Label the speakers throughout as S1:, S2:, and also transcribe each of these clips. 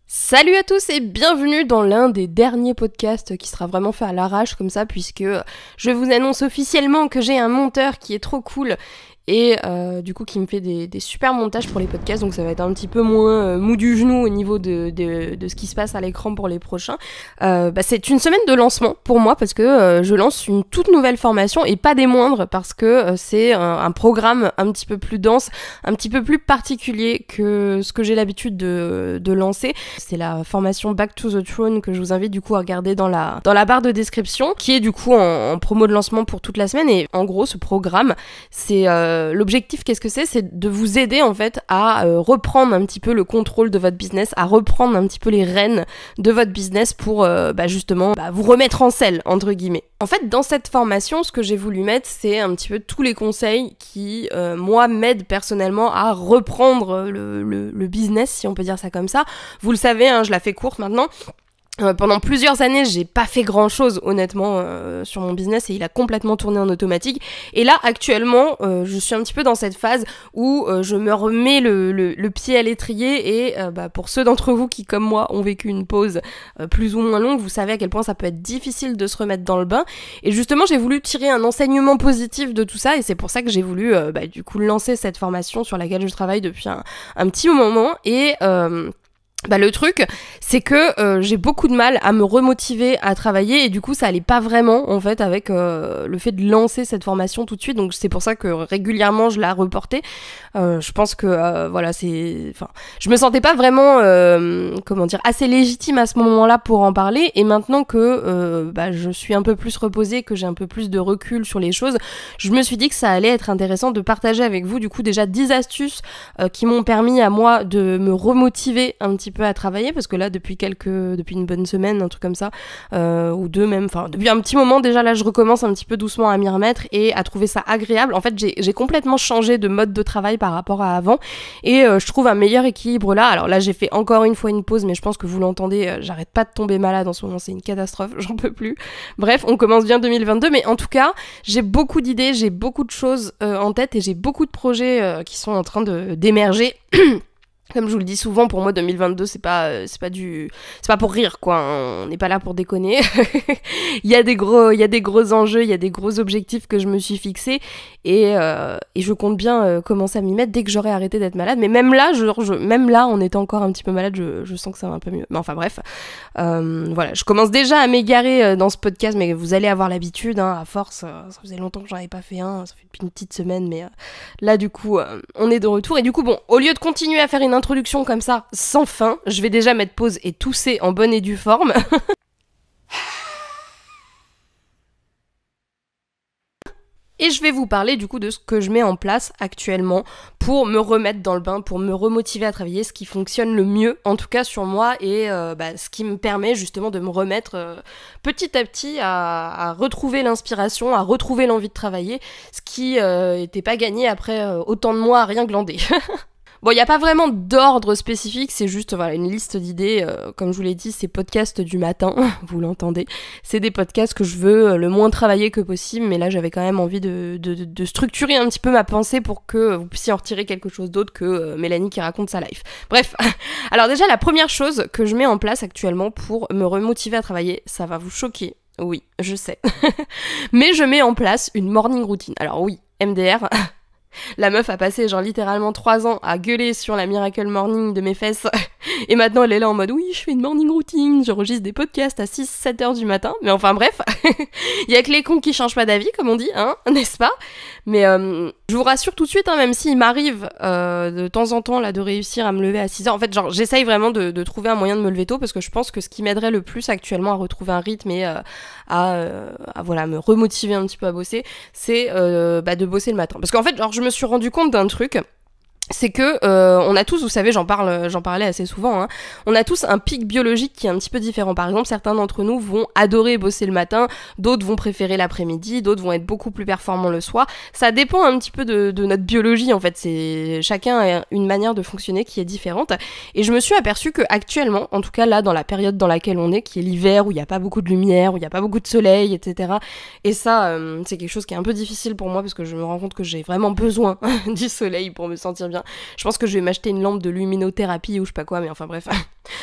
S1: Salut à tous et bienvenue dans l'un des derniers podcasts qui sera vraiment fait à l'arrache comme ça, puisque je vous annonce officiellement que j'ai un monteur qui est trop cool et du coup qui me fait des super montages pour les podcasts, donc ça va être un petit peu moins mou du genou au niveau de ce qui se passe à l'écran pour les prochains. C'est une semaine de lancement pour moi parce que je lance une toute nouvelle formation et pas des moindres, parce que c'est un programme un petit peu plus dense, un petit peu plus particulier que ce que j'ai l'habitude de lancer. C'est la formation Back to the Throne que je vous invite du coup à regarder dans la barre de description, qui est du coup en promo de lancement pour toute la semaine. Et en gros, ce programme, c'est l'objectif, qu'est-ce que c'est de vous aider en fait à reprendre un petit peu le contrôle de votre business, à reprendre un petit peu les rênes de votre business pour justement vous remettre en selle, entre guillemets. En fait, dans cette formation, ce que j'ai voulu mettre, c'est un petit peu tous les conseils qui, moi, m'aident personnellement à reprendre le business, si on peut dire ça comme ça. Vous le savez, je la fais courte maintenant. Pendant plusieurs années, j'ai pas fait grand chose honnêtement sur mon business et il a complètement tourné en automatique. Et là, actuellement, je suis un petit peu dans cette phase où je me remets le pied à l'étrier et pour ceux d'entre vous qui, comme moi, ont vécu une pause plus ou moins longue, vous savez à quel point ça peut être difficile de se remettre dans le bain. Et justement, j'ai voulu tirer un enseignement positif de tout ça et c'est pour ça que j'ai voulu du coup lancer cette formation sur laquelle je travaille depuis un petit moment et le truc, c'est que j'ai beaucoup de mal à me remotiver à travailler et du coup ça allait pas vraiment en fait avec le fait de lancer cette formation tout de suite, donc c'est pour ça que régulièrement je la reportais. Je pense que je me sentais pas vraiment assez légitime à ce moment-là pour en parler, et maintenant que je suis un peu plus reposée, que j'ai un peu plus de recul sur les choses, je me suis dit que ça allait être intéressant de partager avec vous du coup déjà 10 astuces qui m'ont permis à moi de me remotiver un petit peu à travailler, parce que là depuis une bonne semaine, un truc comme ça, ou deux même, enfin depuis un petit moment déjà, là je recommence un petit peu doucement à m'y remettre et à trouver ça agréable. En fait j'ai complètement changé de mode de travail par rapport à avant et je trouve un meilleur équilibre là. Alors là j'ai fait encore une fois une pause, mais je pense que vous l'entendez, j'arrête pas de tomber malade en ce moment, c'est une catastrophe, j'en peux plus. Bref, on commence bien 2022, mais en tout cas j'ai beaucoup d'idées, j'ai beaucoup de choses en tête et j'ai beaucoup de projets qui sont en train d'émerger. Comme je vous le dis souvent, pour moi 2022 c'est pas pour rire quoi, on n'est pas là pour déconner. il y a des gros enjeux, il y a des gros objectifs que je me suis fixés et je compte bien commencer à m'y mettre dès que j'aurai arrêté d'être malade. Mais même là, même là en étant encore un petit peu malade, je sens que ça va un peu mieux. Mais enfin bref, voilà, je commence déjà à m'égarer dans ce podcast, mais vous allez avoir l'habitude, à force. Ça faisait longtemps que j'en avais pas fait un, ça fait depuis une petite semaine, mais là du coup on est de retour et du coup bon, au lieu de continuer à faire une introduction comme ça sans fin, je vais déjà mettre pause et tousser en bonne et due forme. Et je vais vous parler du coup de ce que je mets en place actuellement pour me remettre dans le bain, pour me remotiver à travailler, ce qui fonctionne le mieux, en tout cas sur moi, et ce qui me permet justement de me remettre petit à petit à retrouver l'inspiration, à retrouver l'envie de travailler, ce qui était pas gagné après autant de mois à rien glander. Bon, il n'y a pas vraiment d'ordre spécifique, c'est juste une liste d'idées. Comme je vous l'ai dit, c'est podcasts du matin, vous l'entendez. C'est des podcasts que je veux le moins travailler que possible, mais là j'avais quand même envie de structurer un petit peu ma pensée pour que vous puissiez en retirer quelque chose d'autre que Mélanie qui raconte sa life. Bref, alors déjà la première chose que je mets en place actuellement pour me remotiver à travailler, ça va vous choquer. Oui, je sais. Mais je mets en place une morning routine. Alors oui, MDR... La meuf a passé littéralement 3 ans à gueuler sur la Miracle Morning de mes fesses et maintenant elle est là en mode oui je fais une morning routine, j'enregistre des podcasts à 6-7 heures du matin, mais enfin bref, il y a que les cons qui changent pas d'avis comme on dit, n'est-ce pas? Mais je vous rassure tout de suite, même s'il m'arrive de temps en temps là de réussir à me lever à 6 heures, en fait j'essaye vraiment de trouver un moyen de me lever tôt, parce que je pense que ce qui m'aiderait le plus actuellement à retrouver un rythme et à me remotiver un petit peu à bosser, c'est de bosser le matin. Parce qu'en fait je me suis rendu compte d'un truc, c'est que on a tous, vous savez, j'en parlais assez souvent, on a tous un pic biologique qui est un petit peu différent. Par exemple, certains d'entre nous vont adorer bosser le matin, d'autres vont préférer l'après-midi, d'autres vont être beaucoup plus performants le soir. Ça dépend un petit peu de notre biologie, en fait. C'est chacun a une manière de fonctionner qui est différente. Et je me suis aperçue que actuellement, en tout cas là, dans la période dans laquelle on est, qui est l'hiver, où il n'y a pas beaucoup de lumière, où il n'y a pas beaucoup de soleil, etc. Et ça, c'est quelque chose qui est un peu difficile pour moi, parce que je me rends compte que j'ai vraiment besoin du soleil pour me sentir bien. Je pense que je vais m'acheter une lampe de luminothérapie ou je sais pas quoi, mais enfin bref.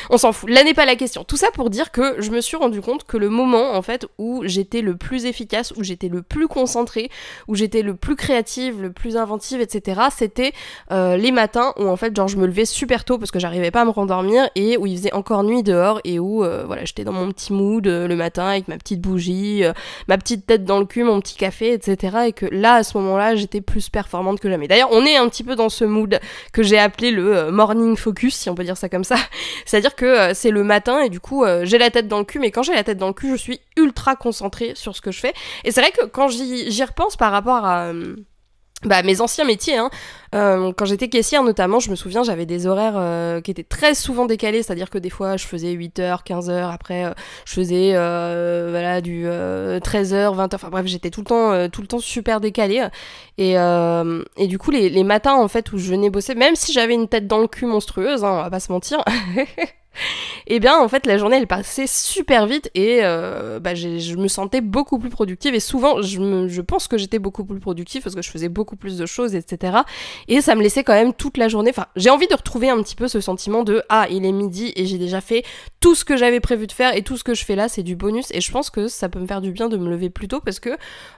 S1: On s'en fout, là n'est pas la question. Tout ça pour dire que je me suis rendu compte que le moment en fait où j'étais le plus efficace, où j'étais le plus concentrée, où j'étais le plus créative, le plus inventive, etc. c'était les matins où en fait genre je me levais super tôt parce que j'arrivais pas à me rendormir et où il faisait encore nuit dehors et où voilà j'étais dans mon petit mood le matin avec ma petite bougie, ma petite tête dans le cul, mon petit café, etc. Et que là à ce moment-là j'étais plus performante que jamais. D'ailleurs on est un petit peu dans ce mood que j'ai appelé le morning focus, si on peut dire ça comme ça. C'est-à-dire que c'est le matin et du coup j'ai la tête dans le cul, mais quand j'ai la tête dans le cul je suis ultra concentrée sur ce que je fais. Et c'est vrai que quand j'y repense par rapport à mes anciens métiers, hein, quand j'étais caissière notamment, je me souviens j'avais des horaires qui étaient très souvent décalés, c'est-à-dire que des fois je faisais 8h, 15h, après je faisais voilà, du 13h, 20h, enfin bref j'étais tout le temps super décalée et du coup les matins en fait où je venais bosser, même si j'avais une tête dans le cul monstrueuse, hein, on va pas se mentir et bien en fait la journée elle passait super vite et je me sentais beaucoup plus productive et souvent je pense que j'étais beaucoup plus productive parce que je faisais beaucoup plus de choses, etc. Et ça me laissait quand même toute la journée, enfin j'ai envie de retrouver un petit peu ce sentiment de il est midi et j'ai déjà fait tout ce que j'avais prévu de faire et tout ce que je fais là c'est du bonus. Et je pense que ça peut me faire du bien de me lever plus tôt parce que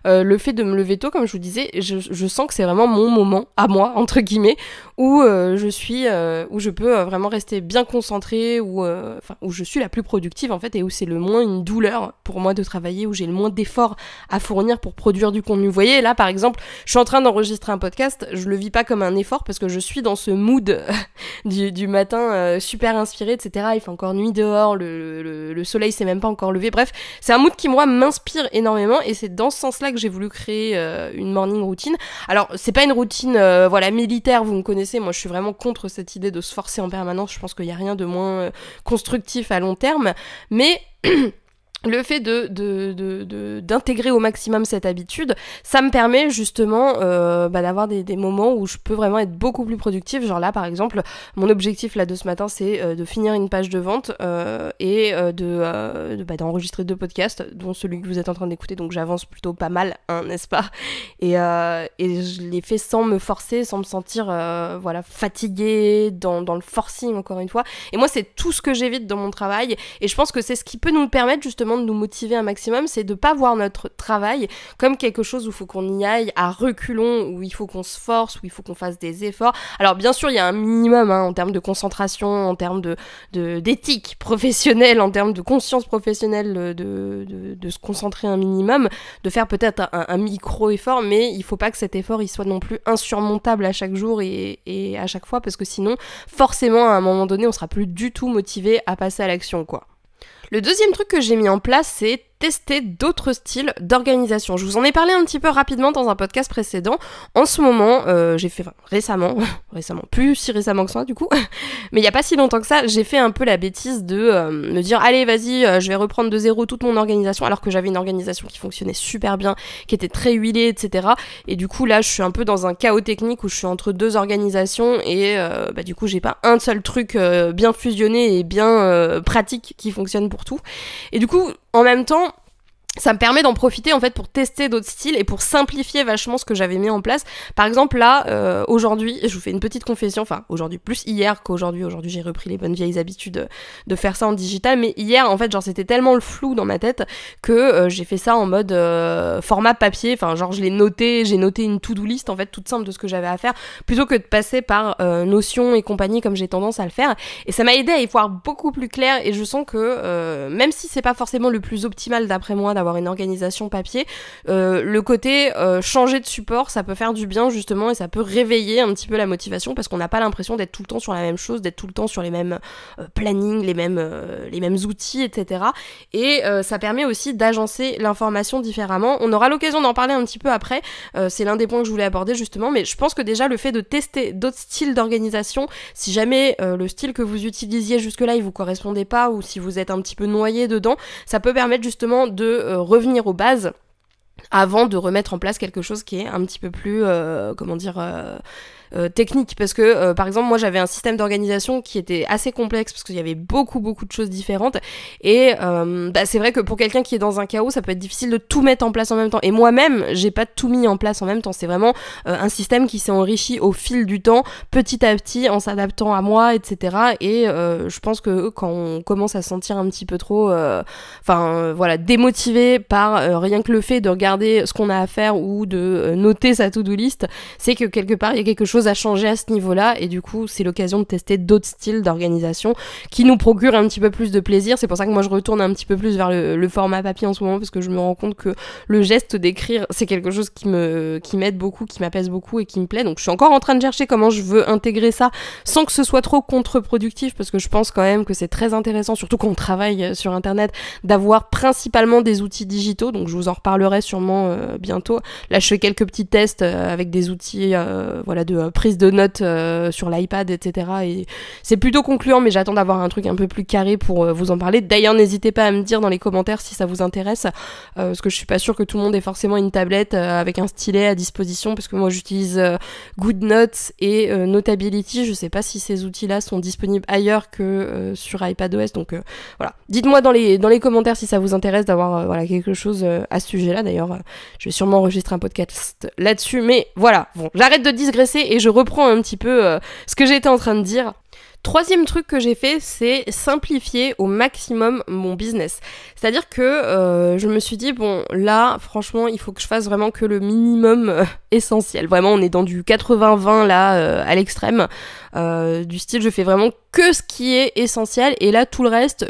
S1: le fait de me lever tôt, comme je vous disais, je sens que c'est vraiment mon moment à moi entre guillemets où je peux vraiment rester bien concentrée, où je suis la plus productive en fait et où c'est le moins une douleur pour moi de travailler, où j'ai le moins d'efforts à fournir pour produire du contenu. Vous voyez là par exemple je suis en train d'enregistrer un podcast, je le vis pas comme un effort parce que je suis dans ce mood du matin super inspiré, etc. Il fait encore nuit dehors, le soleil s'est même pas encore levé, bref c'est un mood qui moi m'inspire énormément et c'est dans ce sens là que j'ai voulu créer une morning routine. Alors c'est pas une routine militaire, vous me connaissez, moi je suis vraiment contre cette idée de se forcer en permanence, je pense qu'il y a rien de moins constructif à long terme, mais le fait d'intégrer au maximum cette habitude, ça me permet justement d'avoir des moments où je peux vraiment être beaucoup plus productive. Genre là par exemple, mon objectif là de ce matin c'est de finir une page de vente et d'enregistrer 2 podcasts, dont celui que vous êtes en train d'écouter, donc j'avance plutôt pas mal, hein, n'est-ce pas, et je l'ai fait sans me forcer, sans me sentir fatiguée, dans le forcing encore une fois. Et moi c'est tout ce que j'évite dans mon travail et je pense que c'est ce qui peut nous permettre justement de nous motiver un maximum, c'est de pas voir notre travail comme quelque chose où il faut qu'on y aille à reculons, où il faut qu'on se force, où il faut qu'on fasse des efforts. Alors bien sûr il y a un minimum en termes de concentration, en termes d'éthique professionnelle, en termes de conscience professionnelle, de se concentrer un minimum, de faire peut-être un micro effort, mais il faut pas que cet effort il soit non plus insurmontable à chaque jour et à chaque fois, parce que sinon forcément à un moment donné on sera plus du tout motivé à passer à l'action quoi. Le deuxième truc que j'ai mis en place, c'est tester d'autres styles d'organisation. Je vous en ai parlé un petit peu rapidement dans un podcast précédent. En ce moment, j'ai fait, récemment, plus si récemment que ça du coup, mais il y a pas si longtemps que ça, j'ai fait un peu la bêtise de me dire allez vas-y, je vais reprendre de zéro toute mon organisation, alors que j'avais une organisation qui fonctionnait super bien, qui était très huilée, etc. Et du coup là, je suis un peu dans un chaos technique où je suis entre 2 organisations et du coup j'ai pas un seul truc bien fusionné et bien pratique qui fonctionne pour tout. Et du coup, en même temps, ça me permet d'en profiter en fait pour tester d'autres styles et pour simplifier vachement ce que j'avais mis en place. Par exemple là, aujourd'hui, je vous fais une petite confession, enfin aujourd'hui plus hier qu'aujourd'hui, aujourd'hui j'ai repris les bonnes vieilles habitudes de faire ça en digital, mais hier en fait genre c'était tellement le flou dans ma tête que j'ai fait ça en mode format papier, enfin genre j'ai noté une to-do list en fait toute simple de ce que j'avais à faire, plutôt que de passer par Notion et compagnie comme j'ai tendance à le faire, et ça m'a aidé à y voir beaucoup plus clair, et je sens que même si c'est pas forcément le plus optimal d'après moi d'avoir une organisation papier, le côté changer de support, ça peut faire du bien justement, et ça peut réveiller un petit peu la motivation parce qu'on n'a pas l'impression d'être tout le temps sur la même chose, d'être tout le temps sur les mêmes plannings, les mêmes outils, etc. Et ça permet aussi d'agencer l'information différemment. On aura l'occasion d'en parler un petit peu après, c'est l'un des points que je voulais aborder justement, mais je pense que déjà le fait de tester d'autres styles d'organisation, si jamais le style que vous utilisiez jusque-là il vous correspondait pas, ou si vous êtes un petit peu noyé dedans, ça peut permettre justement de revenir aux bases avant de remettre en place quelque chose qui est un petit peu plus, technique, parce que par exemple moi j'avais un système d'organisation qui était assez complexe parce qu'il y avait beaucoup de choses différentes et c'est vrai que pour quelqu'un qui est dans un chaos ça peut être difficile de tout mettre en place en même temps, et moi-même j'ai pas tout mis en place en même temps, c'est vraiment un système qui s'est enrichi au fil du temps, petit à petit, en s'adaptant à moi, etc. Et je pense que quand on commence à se sentir un petit peu trop démotivé par rien que le fait de regarder ce qu'on a à faire ou de noter sa to-do list, c'est que quelque part il y a quelque chose à changer à ce niveau-là, et du coup c'est l'occasion de tester d'autres styles d'organisation qui nous procurent un petit peu plus de plaisir. C'est pour ça que moi je retourne un petit peu plus vers le format papier en ce moment, parce que je me rends compte que le geste d'écrire c'est quelque chose qui m'aide beaucoup, qui m'apaise beaucoup et qui me plaît. Donc je suis encore en train de chercher comment je veux intégrer ça sans que ce soit trop contre-productif, parce que je pense quand même que c'est très intéressant, surtout quand on travaille sur internet, d'avoir principalement des outils digitaux. Donc je vous en reparlerai sûrement bientôt. Là je fais quelques petits tests avec des outils de prise de notes sur l'iPad, etc. Et c'est plutôt concluant, mais j'attends d'avoir un truc un peu plus carré pour vous en parler. D'ailleurs, n'hésitez pas à me dire dans les commentaires si ça vous intéresse, parce que je suis pas sûre que tout le monde ait forcément une tablette avec un stylet à disposition, parce que moi j'utilise GoodNotes et Notability. Je sais pas si ces outils-là sont disponibles ailleurs que sur iPadOS, donc voilà. Dites-moi dans les commentaires si ça vous intéresse d'avoir quelque chose à ce sujet-là. D'ailleurs, je vais sûrement enregistrer un podcast là-dessus, mais voilà. Bon, j'arrête de digresser et je reprends un petit peu ce que j'étais en train de dire. Troisième truc que j'ai fait, c'est simplifier au maximum mon business. C'est-à-dire que je me suis dit, bon, là, franchement, il faut que je fasse vraiment que le minimum essentiel. Vraiment, on est dans du 80-20 là, à l'extrême. Du style, je fais vraiment que ce qui est essentiel, et là, tout le reste,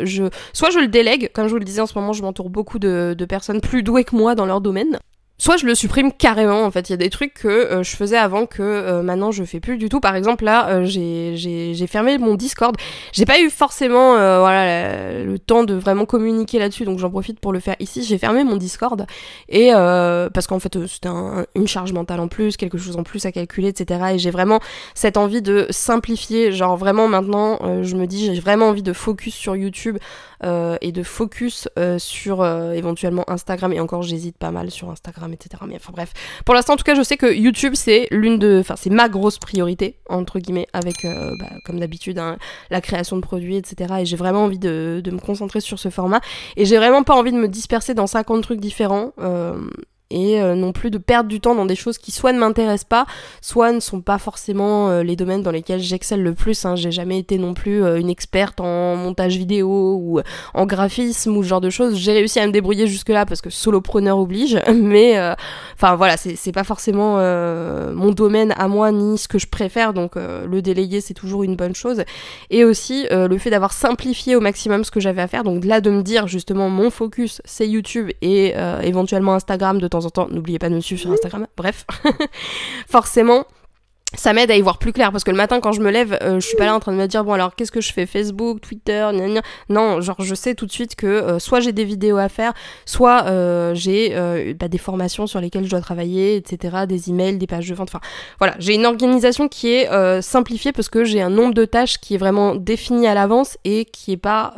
S1: soit je le délègue, comme je vous le disais en ce moment, je m'entoure beaucoup de personnes plus douées que moi dans leur domaine. Soit je le supprime carrément, en fait. Il y a des trucs que je faisais avant que maintenant je fais plus du tout. Par exemple, là, j'ai fermé mon Discord. J'ai pas eu forcément le temps de vraiment communiquer là-dessus, donc j'en profite pour le faire ici. J'ai fermé mon Discord, et parce qu'en fait c'était une charge mentale en plus, quelque chose en plus à calculer, etc. Et j'ai vraiment cette envie de simplifier. Genre vraiment maintenant, je me dis, j'ai vraiment envie de focus sur YouTube et de focus sur éventuellement Instagram, et encore j'hésite pas mal sur Instagram, etc. Mais enfin bref, pour l'instant en tout cas je sais que YouTube c'est c'est ma grosse priorité entre guillemets, avec comme d'habitude la création de produits, etc. Et j'ai vraiment envie de me concentrer sur ce format, et j'ai vraiment pas envie de me disperser dans 50 trucs différents, et non plus de perdre du temps dans des choses qui soit ne m'intéressent pas, soit ne sont pas forcément les domaines dans lesquels j'excelle le plus, hein. J'ai jamais été non plus une experte en montage vidéo ou en graphisme ou ce genre de choses. J'ai réussi à me débrouiller jusque là parce que solopreneur oblige, mais c'est pas forcément mon domaine à moi ni ce que je préfère, donc le déléguer c'est toujours une bonne chose. Et aussi le fait d'avoir simplifié au maximum ce que j'avais à faire, donc là de me dire justement mon focus c'est YouTube et éventuellement Instagram de temps en temps, n'oubliez pas de me suivre sur Instagram, bref, forcément ça m'aide à y voir plus clair, parce que le matin quand je me lève, je suis pas là en train de me dire bon alors qu'est-ce que je fais, Facebook, Twitter, non, genre je sais tout de suite que soit j'ai des vidéos à faire, soit j'ai des formations sur lesquelles je dois travailler, etc., des emails, des pages de vente, enfin voilà, j'ai une organisation qui est simplifiée parce que j'ai un nombre de tâches qui est vraiment défini à l'avance et qui est pas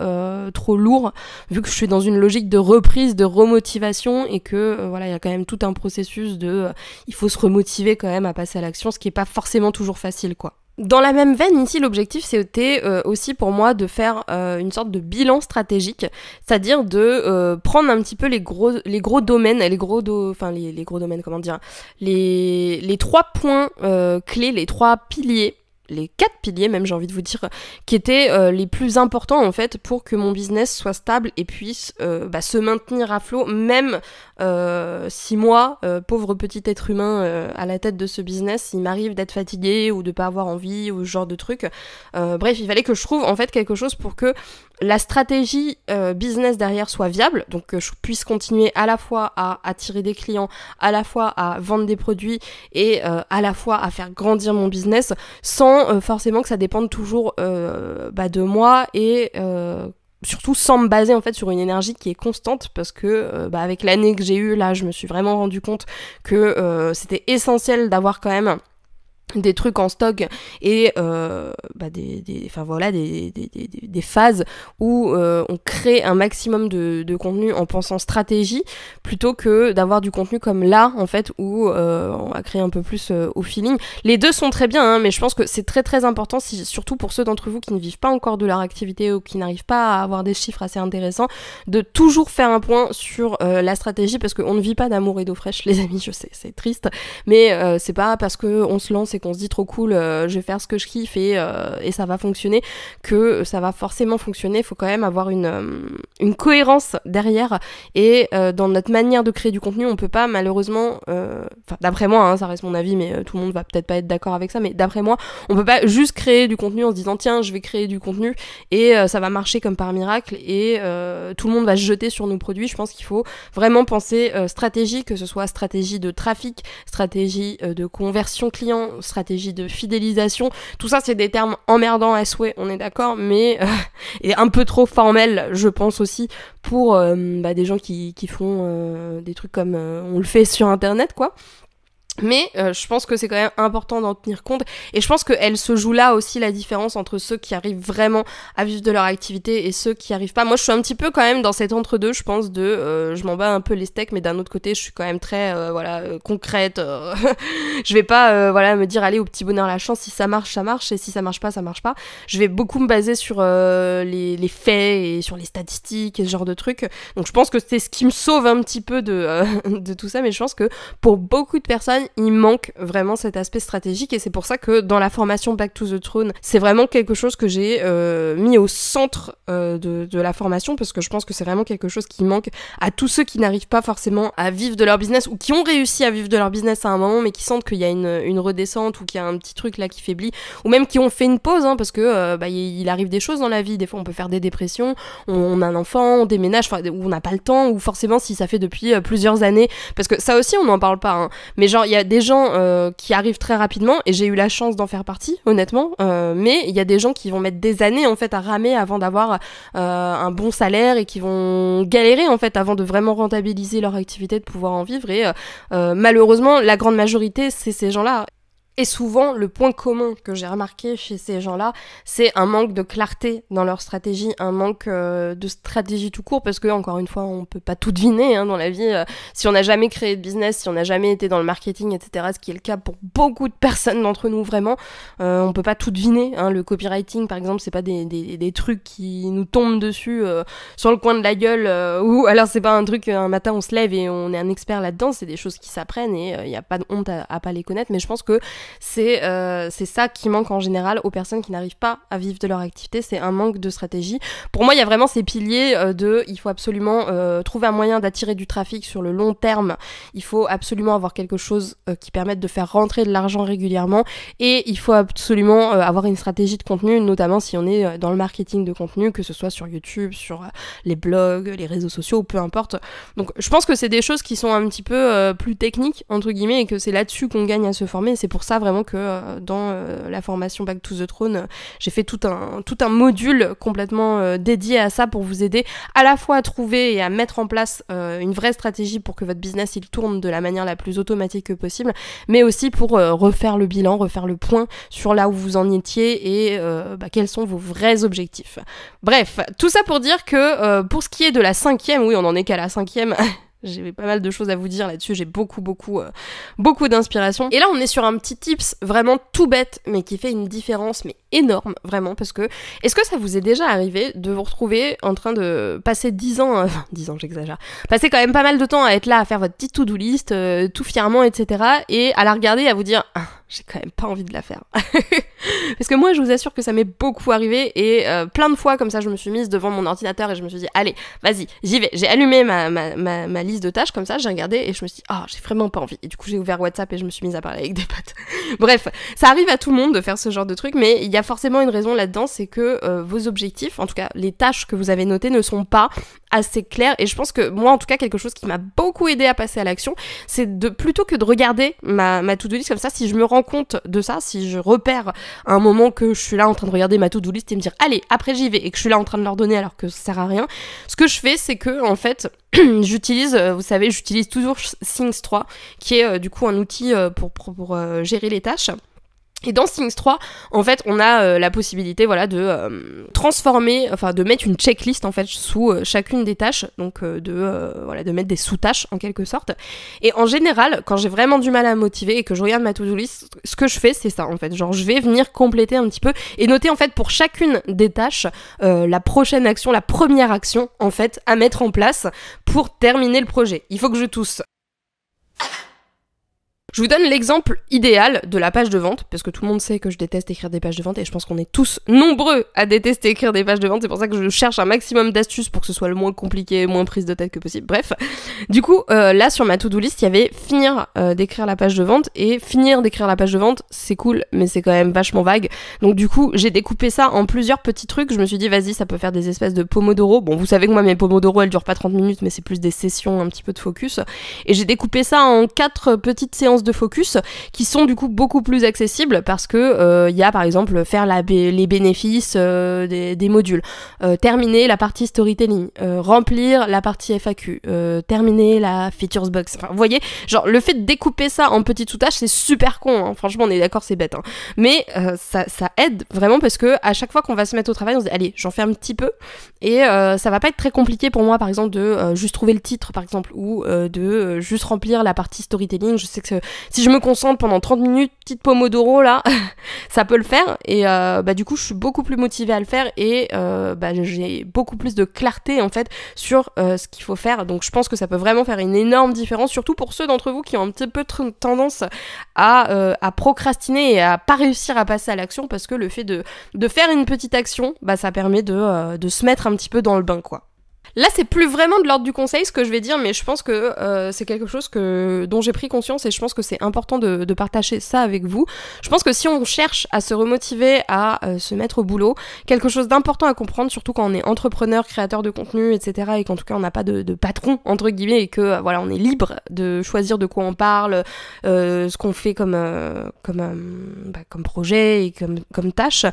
S1: trop lourd, vu que je suis dans une logique de reprise, de remotivation, et que il y a quand même tout un processus de il faut se remotiver quand même à passer à l'action, ce qui est pas forcément toujours facile, quoi. Dans la même veine, ici, l'objectif, c'était aussi pour moi de faire une sorte de bilan stratégique, c'est-à-dire de prendre un petit peu les gros domaines, les gros domaines, comment dire, les 3 points clés, les 3 piliers, les 4 piliers même, j'ai envie de vous dire, qui étaient les plus importants en fait pour que mon business soit stable et puisse se maintenir à flot, même si moi, pauvre petit être humain à la tête de ce business, il m'arrive d'être fatiguée ou de pas avoir envie ou ce genre de trucs. Bref, il fallait que je trouve en fait quelque chose pour que la stratégie business derrière soit viable, donc que je puisse continuer à la fois à attirer des clients, à la fois à vendre des produits et à la fois à faire grandir mon business sans forcément que ça dépende toujours de moi, et surtout sans me baser en fait sur une énergie qui est constante, parce que avec l'année que j'ai eue là, je me suis vraiment rendu compte que c'était essentiel d'avoir quand même des trucs en stock et des phases où on crée un maximum de contenu en pensant stratégie plutôt que d'avoir du contenu comme là en fait où on va créer un peu plus au feeling. Les deux sont très bien hein, mais je pense que c'est très très important surtout pour ceux d'entre vous qui ne vivent pas encore de leur activité ou qui n'arrivent pas à avoir des chiffres assez intéressants de toujours faire un point sur la stratégie parce qu'on ne vit pas d'amour et d'eau fraîche les amis, je sais c'est triste mais c'est pas parce que on se lance et qu'on se dit trop cool, je vais faire ce que je kiffe et ça va fonctionner, que ça va forcément fonctionner. Il faut quand même avoir une cohérence derrière et dans notre manière de créer du contenu, on peut pas malheureusement, d'après moi, hein, ça reste mon avis, mais tout le monde va peut-être pas être d'accord avec ça, mais d'après moi, on peut pas juste créer du contenu en se disant tiens, je vais créer du contenu et ça va marcher comme par miracle et tout le monde va se jeter sur nos produits. Je pense qu'il faut vraiment penser stratégie, que ce soit stratégie de trafic, stratégie de conversion client, stratégie de fidélisation, tout ça c'est des termes emmerdants à souhait, on est d'accord, mais et un peu trop formels je pense aussi pour des gens qui font des trucs comme on le fait sur internet quoi. Mais je pense que c'est quand même important d'en tenir compte et je pense qu'elle se joue là aussi la différence entre ceux qui arrivent vraiment à vivre de leur activité et ceux qui arrivent pas. Moi je suis un petit peu quand même dans cet entre-deux, je pense je m'en bats un peu les steaks mais d'un autre côté je suis quand même très concrète. Je vais pas me dire allez au petit bonheur la chance, si ça marche et si ça marche pas. Je vais beaucoup me baser sur les faits et sur les statistiques et ce genre de trucs. Donc je pense que c'est ce qui me sauve un petit peu de tout ça, mais je pense que pour beaucoup de personnes il manque vraiment cet aspect stratégique et c'est pour ça que dans la formation Back to the Throne, c'est vraiment quelque chose que j'ai mis au centre de la formation parce que je pense que c'est vraiment quelque chose qui manque à tous ceux qui n'arrivent pas forcément à vivre de leur business ou qui ont réussi à vivre de leur business à un moment mais qui sentent qu'il y a une redescente ou qu'il y a un petit truc là qui faiblit ou même qui ont fait une pause hein, parce que il arrive des choses dans la vie, des fois on peut faire des dépressions, on a un enfant, on déménage, ou on n'a pas le temps ou forcément si ça fait depuis plusieurs années parce que ça aussi on n'en parle pas hein. Mais genre il y a des gens qui arrivent très rapidement et j'ai eu la chance d'en faire partie honnêtement mais il y a des gens qui vont mettre des années en fait à ramer avant d'avoir un bon salaire et qui vont galérer en fait avant de vraiment rentabiliser leur activité, de pouvoir en vivre et malheureusement la grande majorité c'est ces gens-là. Et souvent, le point commun que j'ai remarqué chez ces gens-là, c'est un manque de clarté dans leur stratégie, un manque de stratégie tout court, parce que, encore une fois, on peut pas tout deviner hein, dans la vie. Si on n'a jamais créé de business, si on n'a jamais été dans le marketing, etc., ce qui est le cas pour beaucoup de personnes d'entre nous, vraiment, on peut pas tout deviner. Hein. Le copywriting, par exemple, c'est pas des trucs qui nous tombent dessus sur le coin de la gueule, ou alors c'est pas un truc, un matin on se lève et on est un expert là-dedans, c'est des choses qui s'apprennent et il y a pas de honte à pas les connaître, mais je pense que c'est ça qui manque en général aux personnes qui n'arrivent pas à vivre de leur activité, c'est un manque de stratégie. Pour moi, il y a vraiment ces piliers il faut absolument trouver un moyen d'attirer du trafic sur le long terme, il faut absolument avoir quelque chose qui permette de faire rentrer de l'argent régulièrement et il faut absolument avoir une stratégie de contenu, notamment si on est dans le marketing de contenu, que ce soit sur YouTube, sur les blogs, les réseaux sociaux, peu importe. Donc je pense que c'est des choses qui sont un petit peu plus techniques, entre guillemets, et que c'est là-dessus qu'on gagne à se former, et c'est pour ça vraiment que dans la formation Back to the Throne, j'ai fait tout un module complètement dédié à ça pour vous aider à la fois à trouver et à mettre en place une vraie stratégie pour que votre business il tourne de la manière la plus automatique que possible, mais aussi pour refaire le bilan, refaire le point sur là où vous en étiez et quels sont vos vrais objectifs. Bref, tout ça pour dire que pour ce qui est de la 5e, oui on en est qu'à la 5e, j'ai pas mal de choses à vous dire là-dessus, j'ai beaucoup d'inspiration. Et là, on est sur un petit tips vraiment tout bête, mais qui fait une différence, mais énorme, vraiment, parce que est-ce que ça vous est déjà arrivé de vous retrouver en train de passer 10 ans, 10 ans, j'exagère, passer quand même pas mal de temps à être là, à faire votre petite to-do list, tout fièrement, etc., et à la regarder et à vous dire j'ai quand même pas envie de la faire. Parce que moi, je vous assure que ça m'est beaucoup arrivé et plein de fois, comme ça, je me suis mise devant mon ordinateur et je me suis dit, allez, vas-y, j'y vais. J'ai allumé ma liste de tâches comme ça, j'ai regardé et je me suis dit, j'ai vraiment pas envie. Et du coup, j'ai ouvert WhatsApp et je me suis mise à parler avec des potes. Bref, ça arrive à tout le monde de faire ce genre de truc, mais il y a forcément une raison là-dedans, c'est que vos objectifs, en tout cas, les tâches que vous avez notées ne sont pas assez claires. Et je pense que moi, en tout cas, quelque chose qui m'a beaucoup aidé à passer à l'action, c'est de, plutôt que de regarder ma to-do list comme ça, si je me rends compte de ça, si je repère à un moment que je suis là en train de regarder ma to-do list et me dire allez, après j'y vais, et que je suis là en train de leur donner alors que ça sert à rien, ce que je fais, c'est que en fait j'utilise, vous savez, j'utilise toujours Things 3 qui est du coup un outil pour gérer les tâches. Et dans Things 3, en fait, on a la possibilité, voilà, de transformer, enfin, de mettre une checklist, en fait, sous chacune des tâches, donc voilà, de mettre des sous-tâches, en quelque sorte. Et en général, quand j'ai vraiment du mal à me motiver et que je regarde ma to-do list, ce que je fais, c'est ça, en fait. Genre, je vais venir compléter un petit peu et noter, en fait, pour chacune des tâches, la prochaine action, la première action, en fait, à mettre en place pour terminer le projet. Il faut que je tousse. Je vous donne l'exemple idéal de la page de vente, parce que tout le monde sait que je déteste écrire des pages de vente, et je pense qu'on est tous nombreux à détester écrire des pages de vente, c'est pour ça que je cherche un maximum d'astuces pour que ce soit le moins compliqué, moins prise de tête que possible, bref. Du coup, là, sur ma to-do list, il y avait finir d'écrire la page de vente, et finir d'écrire la page de vente, c'est cool, mais c'est quand même vachement vague. Donc du coup, j'ai découpé ça en plusieurs petits trucs, je me suis dit, vas-y, ça peut faire des espèces de pomodoro. Bon, vous savez que moi, mes pomodoro, elles durent pas 30 minutes, mais c'est plus des sessions, un petit peu de focus. Et j'ai découpé ça en 4 petites séances de focus qui sont du coup beaucoup plus accessibles parce que y a par exemple faire les bénéfices des modules, terminer la partie storytelling, remplir la partie FAQ, terminer la features box. Enfin, vous voyez, genre le fait de découper ça en petites sous-tâches, c'est super con, hein. Franchement, on est d'accord, c'est bête, hein. Mais ça aide vraiment parce que à chaque fois qu'on va se mettre au travail, on se dit allez, j'en fais un petit peu et ça va pas être très compliqué pour moi par exemple de juste trouver le titre par exemple ou de juste remplir la partie storytelling. Je sais que si je me concentre pendant 30 minutes, petite pomodoro là, ça peut le faire et du coup je suis beaucoup plus motivée à le faire et j'ai beaucoup plus de clarté en fait sur ce qu'il faut faire. Donc je pense que ça peut vraiment faire une énorme différence, surtout pour ceux d'entre vous qui ont un petit peu tendance à procrastiner et à pas réussir à passer à l'action parce que le fait de faire une petite action, ça permet de se mettre un petit peu dans le bain quoi. Là, c'est plus vraiment de l'ordre du conseil ce que je vais dire, mais je pense que c'est quelque chose dont j'ai pris conscience et je pense que c'est important de partager ça avec vous. Je pense que si on cherche à se remotiver, à se mettre au boulot, quelque chose d'important à comprendre, surtout quand on est entrepreneur, créateur de contenu, etc. et qu'en tout cas on n'a pas de patron, entre guillemets, et que voilà, on est libre de choisir de quoi on parle, ce qu'on fait comme projet et comme tâche,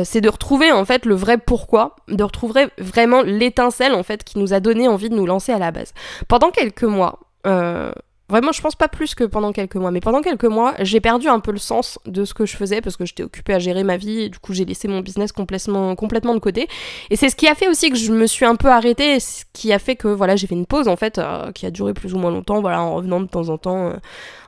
S1: c'est de retrouver en fait le vrai pourquoi, de retrouver vraiment l'étincelle en fait qui nous a donné envie de nous lancer à la base. Pendant quelques mois, vraiment je pense pas plus que pendant quelques mois, mais pendant quelques mois, j'ai perdu un peu le sens de ce que je faisais parce que j'étais occupée à gérer ma vie et du coup j'ai laissé mon business complètement de côté. Et c'est ce qui a fait aussi que je me suis un peu arrêtée, ce qui a fait que voilà, j'ai fait une pause en fait qui a duré plus ou moins longtemps, voilà, en revenant de temps en temps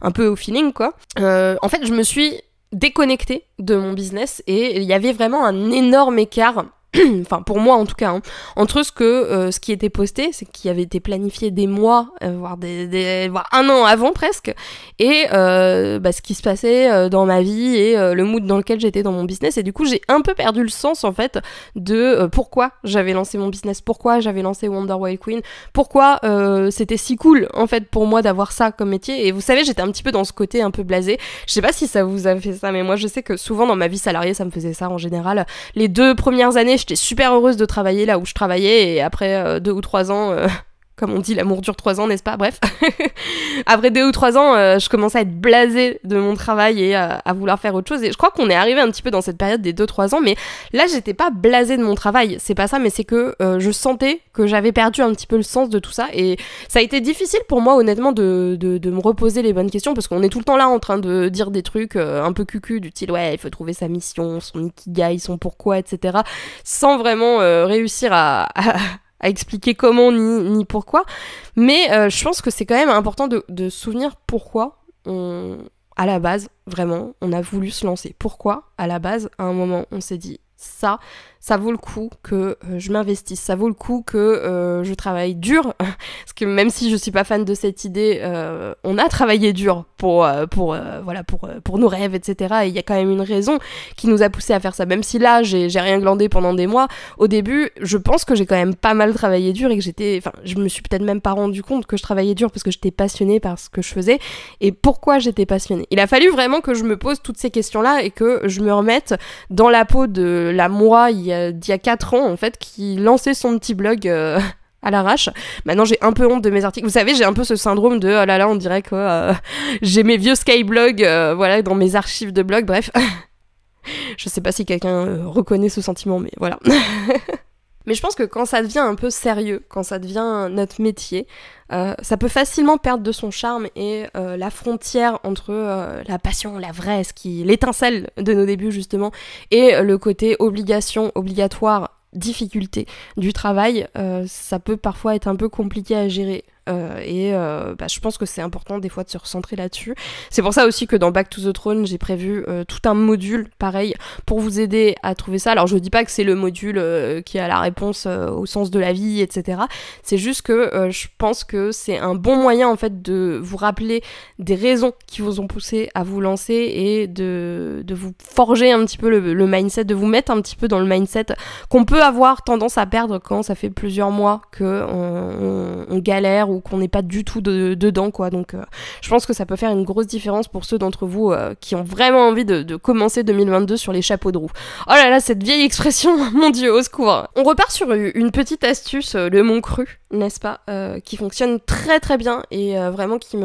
S1: un peu au feeling quoi. En fait, je me suis déconnectée de mon business et il y avait vraiment un énorme écart. Enfin pour moi en tout cas, hein, entre ce qui était posté, c'est qui avait été planifié des mois, voire voire un an avant presque, et ce qui se passait dans ma vie et le mood dans lequel j'étais dans mon business. Et du coup j'ai un peu perdu le sens en fait de pourquoi j'avais lancé mon business, pourquoi j'avais lancé Wonder Wild Queen, pourquoi c'était si cool en fait pour moi d'avoir ça comme métier. Et vous savez, j'étais un petit peu dans ce côté un peu blasé. Je sais pas si ça vous a fait ça, mais moi je sais que souvent dans ma vie salariée ça me faisait ça en général. Les 2 premières années j'étais super heureuse de travailler là où je travaillais et après 2 ou 3 ans, comme on dit, l'amour dure 3 ans, n'est-ce pas? Bref. Après 2 ou 3 ans, je commençais à être blasée de mon travail et à vouloir faire autre chose. Et je crois qu'on est arrivé un petit peu dans cette période des 2-3 ans, mais là, j'étais pas blasée de mon travail. C'est pas ça, mais c'est que je sentais que j'avais perdu un petit peu le sens de tout ça. Et ça a été difficile pour moi, honnêtement, de me reposer les bonnes questions, parce qu'on est tout le temps là en train de dire des trucs un peu cucu, du style, ouais, il faut trouver sa mission, son ikigai, son pourquoi, etc. Sans vraiment réussir à expliquer comment ni pourquoi, mais je pense que c'est quand même important de se souvenir pourquoi à la base, vraiment, on a voulu se lancer. Pourquoi, à la base, à un moment, on s'est dit ça vaut le coup que je m'investisse, ça vaut le coup que je travaille dur, parce que même si je suis pas fan de cette idée, on a travaillé dur pour nos rêves, etc. Et il y a quand même une raison qui nous a poussé à faire ça, même si là j'ai rien glandé pendant des mois. Au début, je pense que j'ai quand même pas mal travaillé dur et que je me suis peut-être même pas rendu compte que je travaillais dur parce que j'étais passionnée par ce que je faisais. Et pourquoi j'étais passionnée? Il a fallu vraiment que je me pose toutes ces questions-là et que je me remette dans la peau de la moi d'il y a 4 ans en fait, qui lançait son petit blog à l'arrache. Maintenant j'ai un peu honte de mes articles. Vous savez, j'ai un peu ce syndrome de oh là là, on dirait que j'ai mes vieux Skyblog dans mes archives de blog, bref. Je sais pas si quelqu'un reconnaît ce sentiment, mais voilà. Mais je pense que quand ça devient un peu sérieux, quand ça devient notre métier, ça peut facilement perdre de son charme et la frontière entre la passion, la vraie, l'étincelle de nos débuts justement, et le côté obligation, obligatoire, difficulté du travail, ça peut parfois être un peu compliqué à gérer. Je pense que c'est important des fois de se recentrer là-dessus. C'est pour ça aussi que dans Back to the Throne, j'ai prévu tout un module pareil pour vous aider à trouver ça. Alors je dis pas que c'est le module qui a la réponse au sens de la vie, etc. C'est juste que je pense que c'est un bon moyen en fait de vous rappeler des raisons qui vous ont poussé à vous lancer et de vous forger un petit peu le mindset, de vous mettre un petit peu dans le mindset qu'on peut avoir tendance à perdre quand ça fait plusieurs mois qu'on galère ou qu'on n'est pas du tout dedans, quoi. Donc je pense que ça peut faire une grosse différence pour ceux d'entre vous qui ont vraiment envie de commencer 2022 sur les chapeaux de roue. Oh là là, cette vieille expression, mon Dieu, au secours. On repart sur une petite astuce, le mont cru, n'est-ce pas, qui fonctionne très très bien et vraiment qui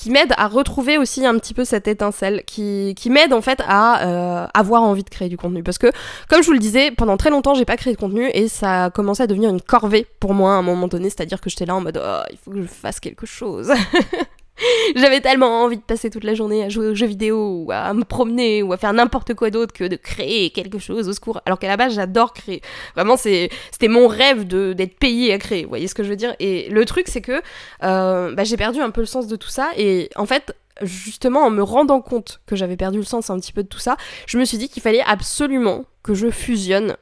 S1: m'aide à retrouver aussi un petit peu cette étincelle, qui m'aide en fait à avoir envie de créer du contenu. Parce que, comme je vous le disais, pendant très longtemps, j'ai pas créé de contenu et ça a commencé à devenir une corvée pour moi à un moment donné, c'est-à-dire que j'étais là en mode oh, il faut que je fasse quelque chose. J'avais tellement envie de passer toute la journée à jouer aux jeux vidéo ou à me promener ou à faire n'importe quoi d'autre que de créer quelque chose, au secours. Alors qu'à la base, j'adore créer. Vraiment, c'était mon rêve d'être payée à créer. Vous voyez ce que je veux dire? Et le truc, c'est que j'ai perdu un peu le sens de tout ça. Et en fait, justement, en me rendant compte que j'avais perdu le sens un petit peu de tout ça, je me suis dit qu'il fallait absolument que je fusionne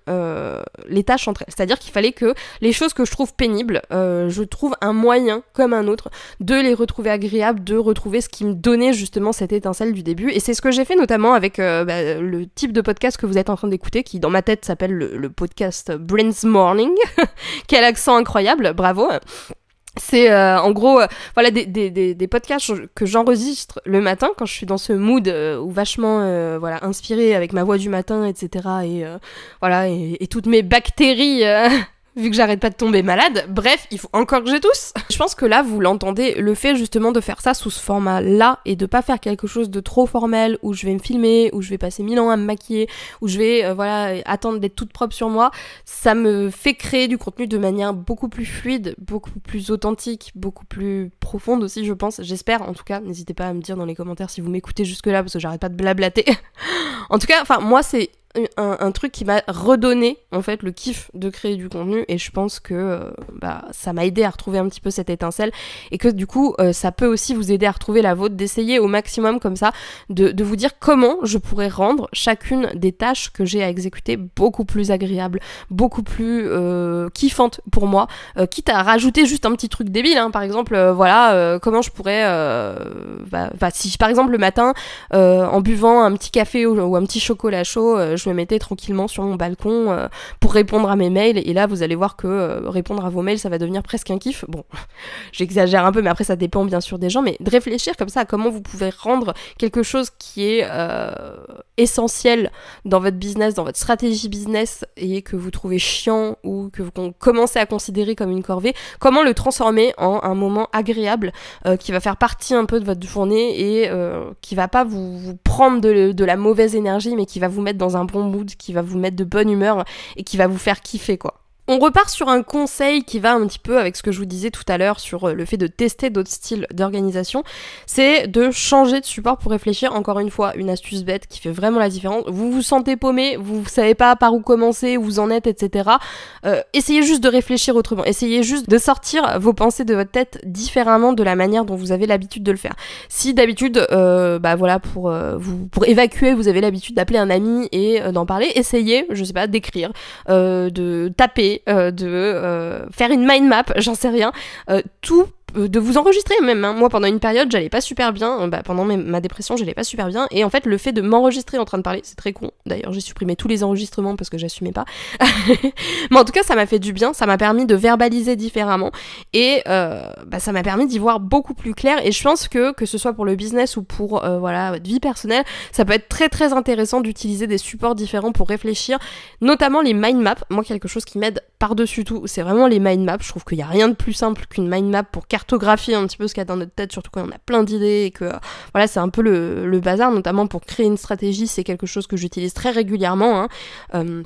S1: les tâches entre elles. C'est-à-dire qu'il fallait que les choses que je trouve pénibles, je trouve un moyen, comme un autre, de les retrouver agréables, de retrouver ce qui me donnait justement cette étincelle du début. Et c'est ce que j'ai fait notamment avec le type de podcast que vous êtes en train d'écouter, qui dans ma tête s'appelle le podcast Brains Morning. Quel accent incroyable, bravo. C'est en gros voilà des podcasts que j'enregistre le matin quand je suis dans ce mood où vachement inspiré avec ma voix du matin, etc. Et toutes mes bactéries vu que j'arrête pas de tomber malade. Bref, il faut encore que j'ai tous. Je pense que là, vous l'entendez, le fait justement de faire ça sous ce format-là et de pas faire quelque chose de trop formel où je vais me filmer, où je vais passer 1000 ans à me maquiller, où je vais attendre d'être toute propre sur moi, ça me fait créer du contenu de manière beaucoup plus fluide, beaucoup plus authentique, beaucoup plus profonde aussi, je pense. J'espère, en tout cas. N'hésitez pas à me dire dans les commentaires si vous m'écoutez jusque-là parce que j'arrête pas de blablater. En tout cas, moi, c'est un truc qui m'a redonné en fait le kiff de créer du contenu et je pense que ça m'a aidé à retrouver un petit peu cette étincelle et que du coup ça peut aussi vous aider à retrouver la vôtre, d'essayer au maximum comme ça de vous dire comment je pourrais rendre chacune des tâches que j'ai à exécuter beaucoup plus agréable, beaucoup plus kiffante pour moi, quitte à rajouter juste un petit truc débile, hein, par exemple comment je pourrais si par exemple le matin en buvant un petit café ou un petit chocolat chaud, je me mettais tranquillement sur mon balcon pour répondre à mes mails et là vous allez voir que répondre à vos mails ça va devenir presque un kiff. Bon, j'exagère un peu mais après ça dépend bien sûr des gens, mais de réfléchir comme ça à comment vous pouvez rendre quelque chose qui est essentiel dans votre business, dans votre stratégie business et que vous trouvez chiant ou que vous commencez à considérer comme une corvée, comment le transformer en un moment agréable qui va faire partie un peu de votre journée et qui va pas vous prendre de la mauvaise énergie mais qui va vous mettre dans un bon mood, qui va vous mettre de bonne humeur et qui va vous faire kiffer quoi. On repart sur un conseil qui va un petit peu avec ce que je vous disais tout à l'heure sur le fait de tester d'autres styles d'organisation, c'est de changer de support pour réfléchir. Encore une fois, une astuce bête qui fait vraiment la différence. Vous vous sentez paumé, vous savez pas par où commencer, où vous en êtes, etc. Essayez juste de réfléchir autrement. Essayez juste de sortir vos pensées de votre tête différemment de la manière dont vous avez l'habitude de le faire. Si d'habitude, pour évacuer, vous avez l'habitude d'appeler un ami et d'en parler, essayez, je sais pas, d'écrire, de taper, de faire une mind map, j'en sais rien, de vous enregistrer même, hein. Moi pendant une période j'allais pas super bien, pendant ma dépression j'allais pas super bien et en fait le fait de m'enregistrer en train de parler, c'est très con, d'ailleurs j'ai supprimé tous les enregistrements parce que j'assumais pas mais en tout cas ça m'a fait du bien, ça m'a permis de verbaliser différemment et ça m'a permis d'y voir beaucoup plus clair et je pense que ce soit pour le business ou pour votre vie personnelle, ça peut être très très intéressant d'utiliser des supports différents pour réfléchir, notamment les mind maps. Moi quelque chose qui m'aide par-dessus tout, c'est vraiment les mind maps. Je trouve qu'il y a rien de plus simple qu'une mind map pour cartographier un petit peu ce qu'il y a dans notre tête, surtout quand on a plein d'idées et que c'est un peu le bazar, notamment pour créer une stratégie, c'est quelque chose que j'utilise très régulièrement, hein.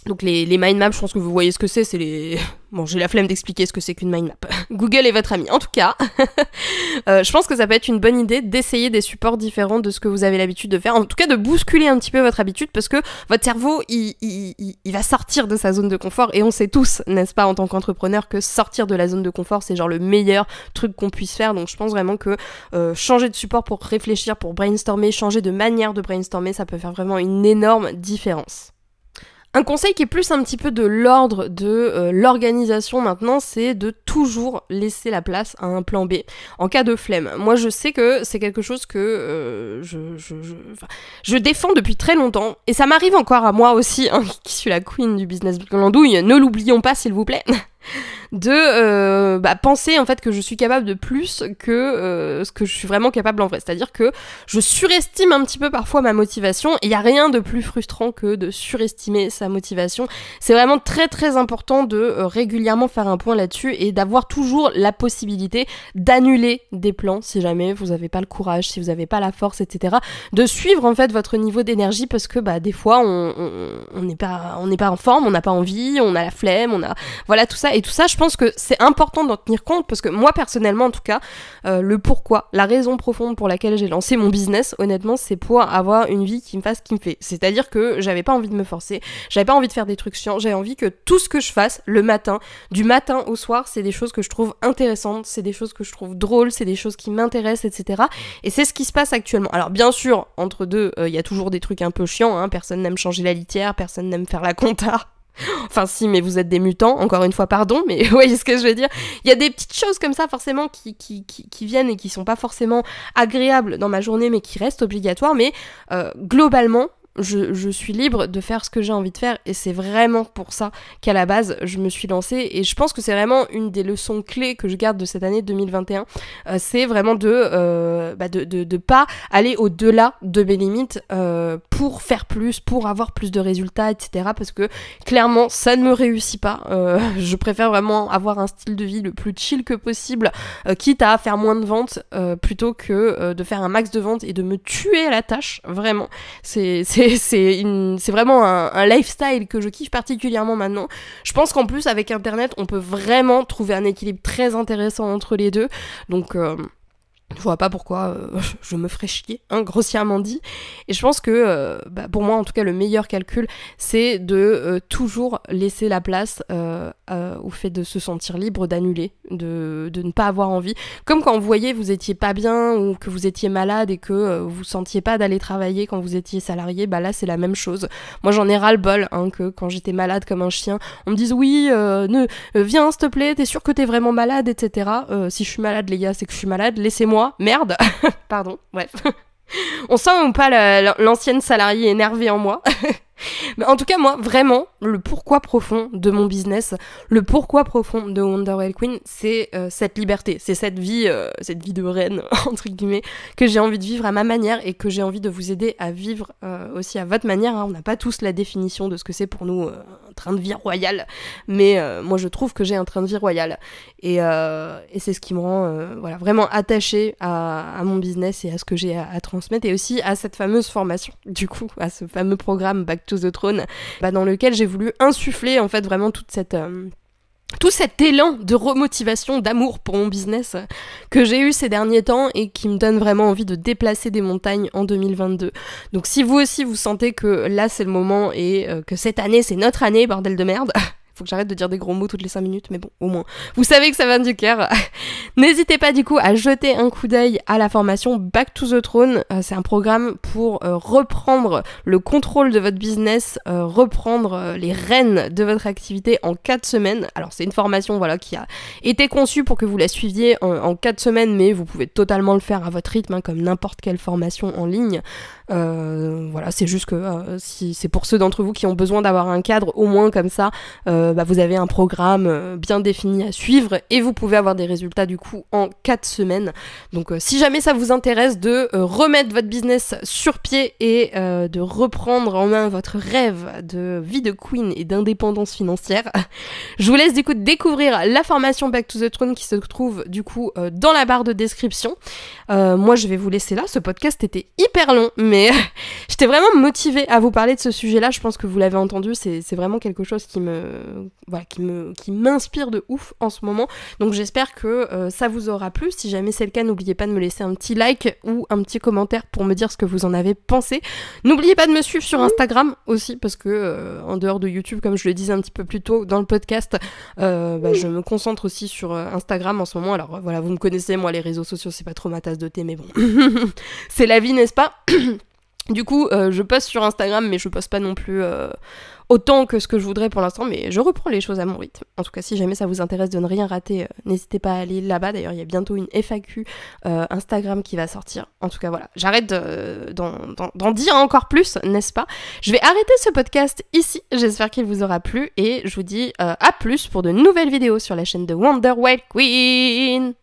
S1: Donc les mind maps, je pense que vous voyez ce que c'est les... Bon, j'ai la flemme d'expliquer ce que c'est qu'une mind map. Google est votre ami. En tout cas, je pense que ça peut être une bonne idée d'essayer des supports différents de ce que vous avez l'habitude de faire. En tout cas, de bousculer un petit peu votre habitude parce que votre cerveau, il va sortir de sa zone de confort. Et on sait tous, n'est-ce pas, en tant qu'entrepreneur, que sortir de la zone de confort, c'est genre le meilleur truc qu'on puisse faire. Donc je pense vraiment que changer de support pour réfléchir, pour brainstormer, changer de manière de brainstormer, ça peut faire vraiment une énorme différence. Un conseil qui est plus un petit peu de l'ordre de l'organisation maintenant, c'est de toujours laisser la place à un plan B en cas de flemme. Moi, je sais que c'est quelque chose que je défends depuis très longtemps, et ça m'arrive encore à moi aussi, hein, qui suis la queen du business glandouille, ne l'oublions pas s'il vous plaît. De penser en fait que je suis capable de plus que ce que je suis vraiment capable en vrai. C'est-à-dire que je surestime un petit peu parfois ma motivation, et il n'y a rien de plus frustrant que de surestimer sa motivation. C'est vraiment très très important de régulièrement faire un point là-dessus et d'avoir toujours la possibilité d'annuler des plans si jamais vous n'avez pas le courage, si vous n'avez pas la force, etc. De suivre en fait votre niveau d'énergie, parce que des fois on n'est pas en forme, on n'a pas envie, on a la flemme, on a voilà tout ça. Et tout ça, je pense que c'est important d'en tenir compte, parce que moi personnellement en tout cas, le pourquoi, la raison profonde pour laquelle j'ai lancé mon business, honnêtement, c'est pour avoir une vie qui me fasse kiffer. C'est-à-dire que j'avais pas envie de me forcer, j'avais pas envie de faire des trucs chiants, j'avais envie que tout ce que je fasse le matin, du matin au soir, c'est des choses que je trouve intéressantes, c'est des choses que je trouve drôles, c'est des choses qui m'intéressent, etc. Et c'est ce qui se passe actuellement. Alors bien sûr, entre deux, il y a toujours des trucs un peu chiants, hein. Personne n'aime changer la litière, personne n'aime faire la compta. Enfin si, mais vous êtes des mutants, encore une fois pardon, mais vous voyez ce que je veux dire. Il y a des petites choses comme ça forcément qui viennent et qui sont pas forcément agréables dans ma journée, mais qui restent obligatoires, mais globalement, je suis libre de faire ce que j'ai envie de faire, et c'est vraiment pour ça qu'à la base je me suis lancée. Et je pense que c'est vraiment une des leçons clés que je garde de cette année 2021, c'est vraiment de pas aller au-delà de mes limites pour faire plus, pour avoir plus de résultats, etc. Parce que clairement ça ne me réussit pas. Je préfère vraiment avoir un style de vie le plus chill que possible, quitte à faire moins de ventes plutôt que de faire un max de ventes et de me tuer à la tâche. Vraiment, c'est vraiment un lifestyle que je kiffe particulièrement maintenant. Je pense qu'en plus avec internet on peut vraiment trouver un équilibre très intéressant entre les deux, donc je vois pas pourquoi je me ferais chier, hein, grossièrement dit. Et je pense que pour moi en tout cas le meilleur calcul, c'est de toujours laisser la place au fait de se sentir libre d'annuler, de ne pas avoir envie. Comme quand vous voyez vous étiez pas bien, ou que vous étiez malade et que vous sentiez pas d'aller travailler quand vous étiez salarié, là c'est la même chose. Moi j'en ai ras le bol, hein, que quand j'étais malade comme un chien, on me dise oui, viens s'il te plaît, t'es sûr que t'es vraiment malade, etc. Si je suis malade les gars, c'est que je suis malade, laissez-moi. Merde. Pardon, bref. On sent ou pas l'ancienne salariée énervée en moi. Mais en tout cas, moi, vraiment, le pourquoi profond de mon business, le pourquoi profond de Wonderwell Queen, c'est cette liberté, c'est cette vie de reine, entre guillemets, que j'ai envie de vivre à ma manière et que j'ai envie de vous aider à vivre aussi à votre manière. Hein. On n'a pas tous la définition de ce que c'est pour nous un train de vie royal, mais moi je trouve que j'ai un train de vie royal. Et c'est ce qui me rend vraiment attachée à mon business et à ce que j'ai à transmettre, et aussi à cette fameuse formation, du coup, à ce fameux programme Back to the Throne, dans lequel j'ai voulu insuffler en fait vraiment tout cet élan de remotivation, d'amour pour mon business que j'ai eu ces derniers temps et qui me donne vraiment envie de déplacer des montagnes en 2022. Donc si vous aussi vous sentez que là c'est le moment et que cette année c'est notre année, bordel de merde, faut que j'arrête de dire des gros mots toutes les 5 minutes, mais bon, au moins, vous savez que ça vient du cœur. N'hésitez pas du coup à jeter un coup d'œil à la formation Back to the Throne. C'est un programme pour reprendre le contrôle de votre business, reprendre les rênes de votre activité en 4 semaines. Alors c'est une formation qui a été conçue pour que vous la suiviez en 4 semaines, mais vous pouvez totalement le faire à votre rythme, hein, comme n'importe quelle formation en ligne. C'est juste que si c'est pour ceux d'entre vous qui ont besoin d'avoir un cadre au moins comme ça, vous avez un programme bien défini à suivre et vous pouvez avoir des résultats du coup en 4 semaines. Donc si jamais ça vous intéresse de remettre votre business sur pied et de reprendre en main votre rêve de vie de queen et d'indépendance financière, je vous laisse du coup découvrir la formation Back to the Throne qui se trouve du coup dans la barre de description. Moi je vais vous laisser là, ce podcast était hyper long mais j'étais vraiment motivée à vous parler de ce sujet-là, je pense que vous l'avez entendu, c'est vraiment quelque chose qui m'inspire de ouf en ce moment, donc j'espère que ça vous aura plu. Si jamais c'est le cas, n'oubliez pas de me laisser un petit like ou un petit commentaire pour me dire ce que vous en avez pensé. N'oubliez pas de me suivre sur Instagram aussi, parce que en dehors de YouTube, comme je le disais un petit peu plus tôt dans le podcast, je me concentre aussi sur Instagram en ce moment. Alors voilà, vous me connaissez, moi les réseaux sociaux c'est pas trop ma tasse de thé, mais bon, c'est la vie, n'est-ce pas? Du coup, je poste sur Instagram, mais je poste pas non plus autant que ce que je voudrais pour l'instant, mais je reprends les choses à mon rythme. En tout cas, si jamais ça vous intéresse de ne rien rater, n'hésitez pas à aller là-bas. D'ailleurs, il y a bientôt une FAQ Instagram qui va sortir. En tout cas, voilà, j'arrête d'en dire encore plus, n'est-ce pas? Je vais arrêter ce podcast ici. J'espère qu'il vous aura plu et je vous dis à plus pour de nouvelles vidéos sur la chaîne de Wonder Wild Queen.